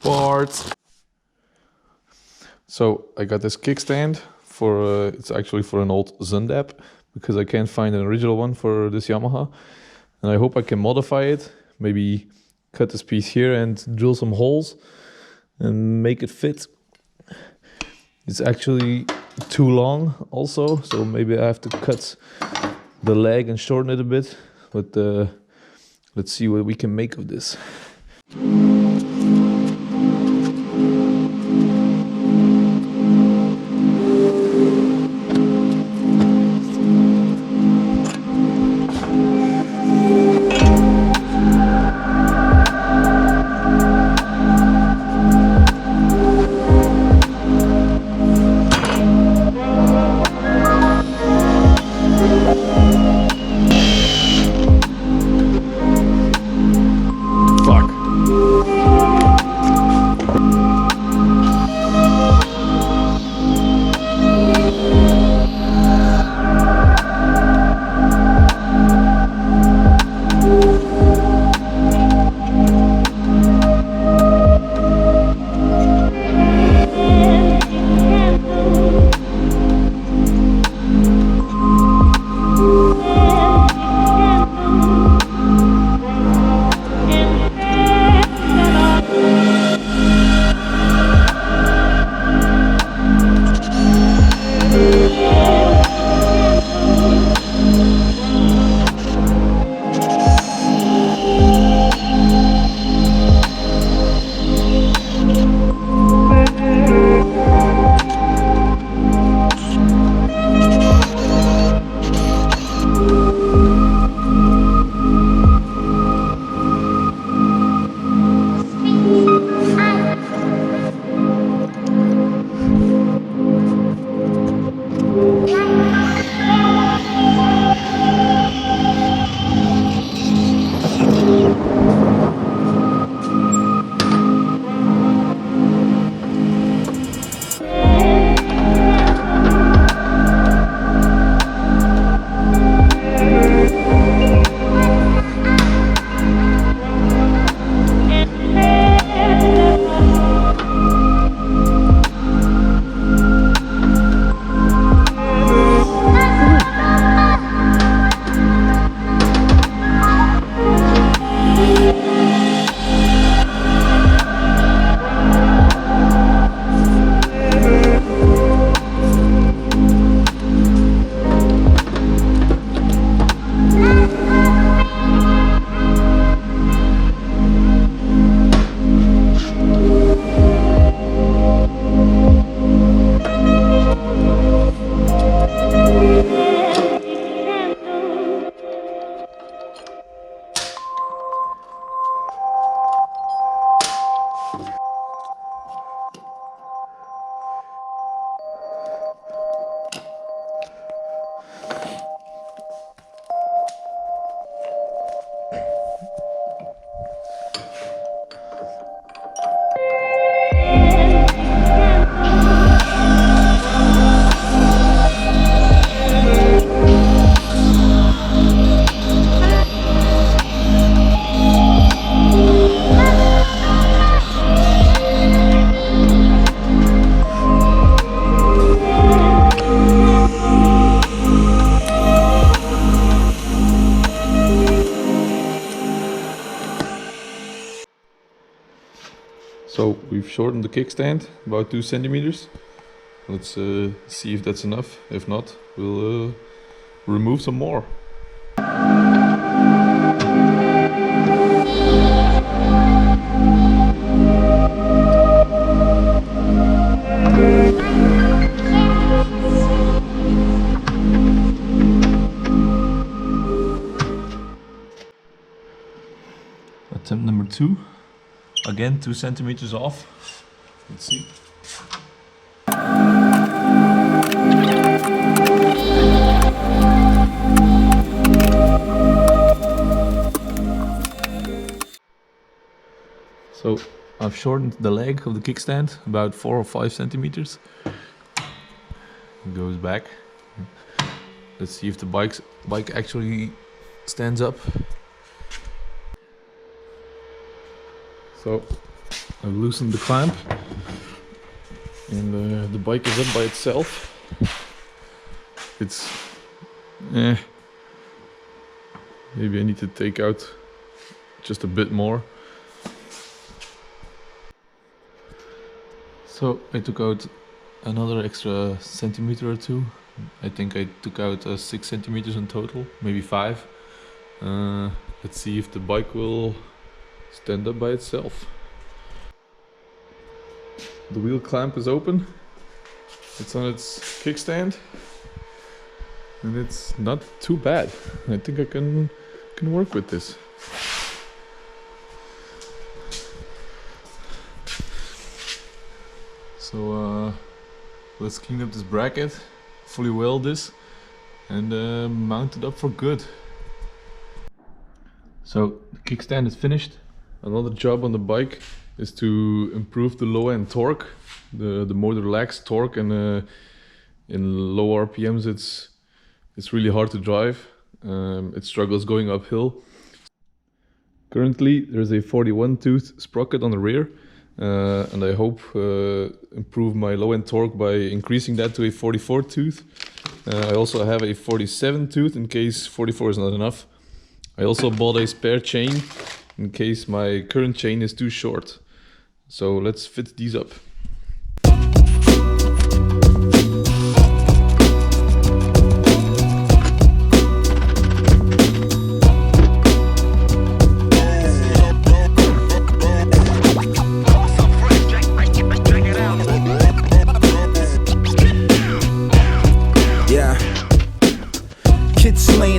parts. So I got this kickstand for, it's actually for an old Zundapp, because I can't find an original one for this Yamaha. And I hope I can modify it, maybe cut this piece here and drill some holes and make it fit. It's actually too long also, so maybe I have to cut the leg and shorten it a bit. But let's see what we can make of this. So we've shortened the kickstand about 2 centimeters. Let's see if that's enough. If not, we'll remove some more. Attempt number 2. Again, 2 centimeters off. Let's see. So I've shortened the leg of the kickstand about 4 or 5 centimeters. It goes back. Let's see if the bike actually stands up. So I've loosened the clamp and the bike is up by itself. It's maybe I need to take out just a bit more. So I took out another extra centimeter or two. I think I took out 6 centimeters in total, maybe 5. Let's see if the bike will stand up by itself. The wheel clamp is open. It's on its kickstand. And it's not too bad. I think I can work with this. So let's clean up this bracket, fully weld this, and mount it up for good. So the kickstand is finished. Another job on the bike is to improve the low end torque. The motor lacks torque, and in low RPMs it's really hard to drive. It struggles going uphill. Currently there's a 41 tooth sprocket on the rear, and I hope improve my low end torque by increasing that to a 44 tooth. I also have a 47 tooth in case 44 is not enough. I also bought a spare chain in case my current chain is too short. So let's fit these up.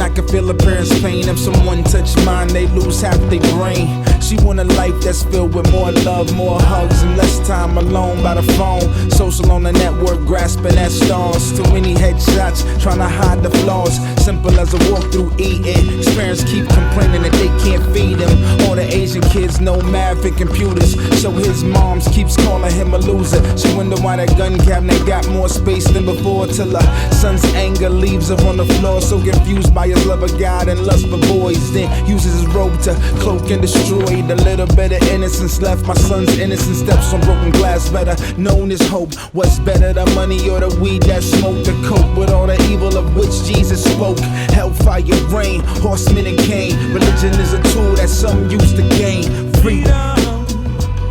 I can feel a parent's pain. If someone touch mine, they lose half their brain. She want a life that's filled with more love, more hugs, and less time alone by the phone. Social on the network, grasping at stars. Too many headshots, trying to hide the flaws. Simple as a walk through eating. His parents keep complaining that they can't feed him. All the Asian kids know math and computers, so his moms keeps calling him a loser. She wonder why that gun cabinet got more space than before, till her son's anger leaves her on the floor, so confused by his love of God and lust for boys. Then uses his robe to cloak and destroy the little bit of innocence left. My son's innocent steps on broken glass, better known as hope. What's better, the money or the weed that smoke, to cope with all the evil of which Jesus spoke? Hellfire, rain, horsemen and cane. Religion is a tool that some use to gain freedom.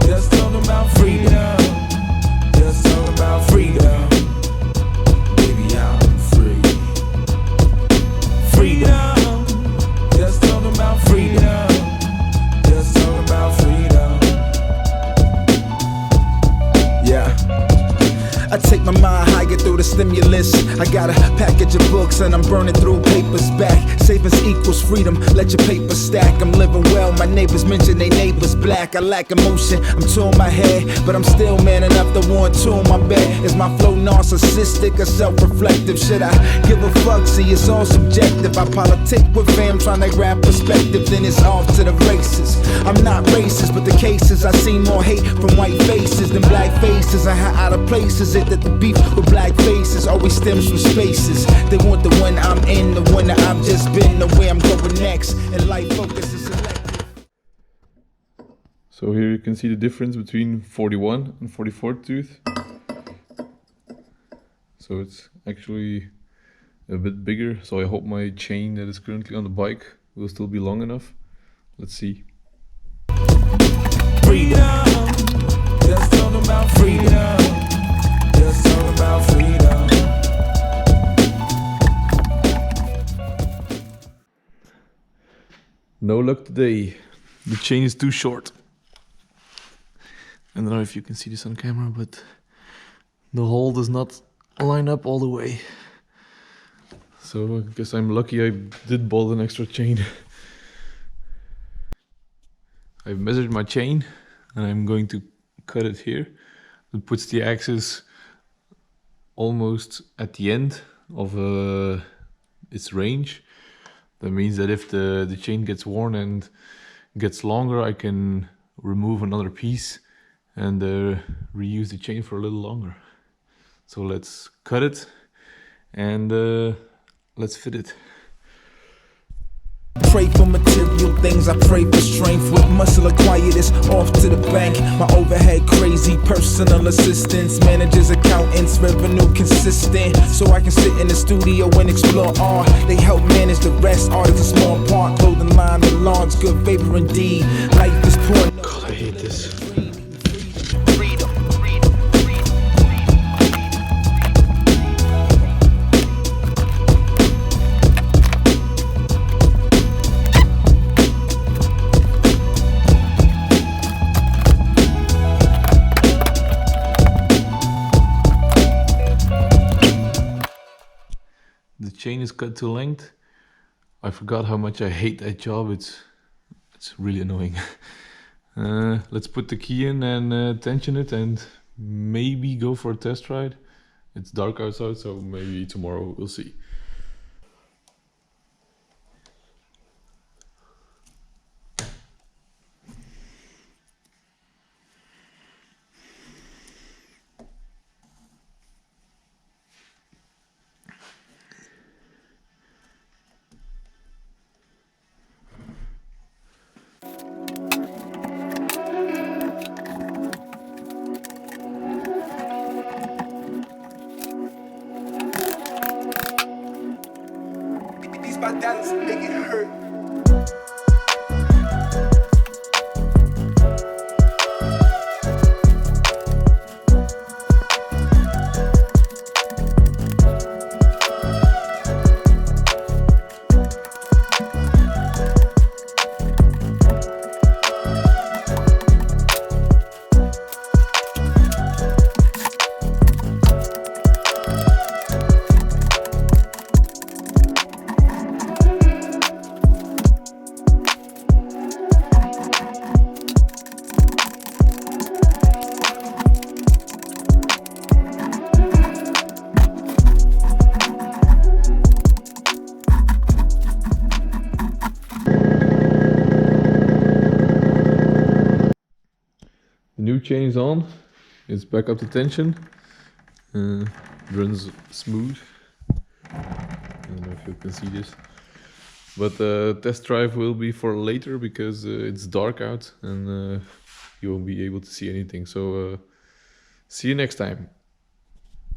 Just talk about freedom. Just talk about freedom. Baby, I'm free. Freedom. Just talk about freedom. Just talk about freedom. Yeah. I take my mind higher through the stimulus. I got a package of books and I'm burning through papers back. Savings equals freedom, let your paper stack. I'm living well, my neighbors mention they neighbors black. I lack emotion, I'm two in my head, but I'm still man enough to want two in my bed. Is my flow narcissistic or self-reflective? Should I give a fuck? See, it's all subjective. I politic with fam, trying to grab perspective, then it's off to the races. I'm not racist, but the cases I see more hate from white faces than black faces. And how out of place is it that the beef with black faces always stems from spaces? They want the one I'm in, the one that I've just been, the way I'm going next, and life focus is selective. So here you can see the difference between 41 and 44 tooth. So it's actually a bit bigger, so I hope my chain that is currently on the bike will still be long enough. Let's see. Freedom. Just talk about freedom. Just talk about freedom. No luck today. The chain is too short. I don't know if you can see this on camera, but the hole does not line up all the way. So I guess I'm lucky I did bought an extra chain. I've measured my chain and I'm going to cut it here. It puts the axis almost at the end of its range. That means that if the chain gets worn and gets longer, I can remove another piece and reuse the chain for a little longer. So let's cut it and let's fit it. Pray for material things, I pray for strength. With muscle acquired, it's off to the bank. My overhead crazy, personal assistants, managers, accountants, revenue consistent. So I can sit in the studio and explore art. They help manage the rest, art is a small part. Clothing line, the lawn's good favor indeed. Life is poor. God, I hate this. The chain is cut to length. I forgot how much I hate that job. It's really annoying. Let's put the key in and tension it and maybe go for a test ride. It's dark outside, so maybe tomorrow we'll see. My dollars make it hurt. The new chain is on. It's back up to tension. Runs smooth. I don't know if you can see this. But the test drive will be for later because it's dark out and you won't be able to see anything. So see you next time.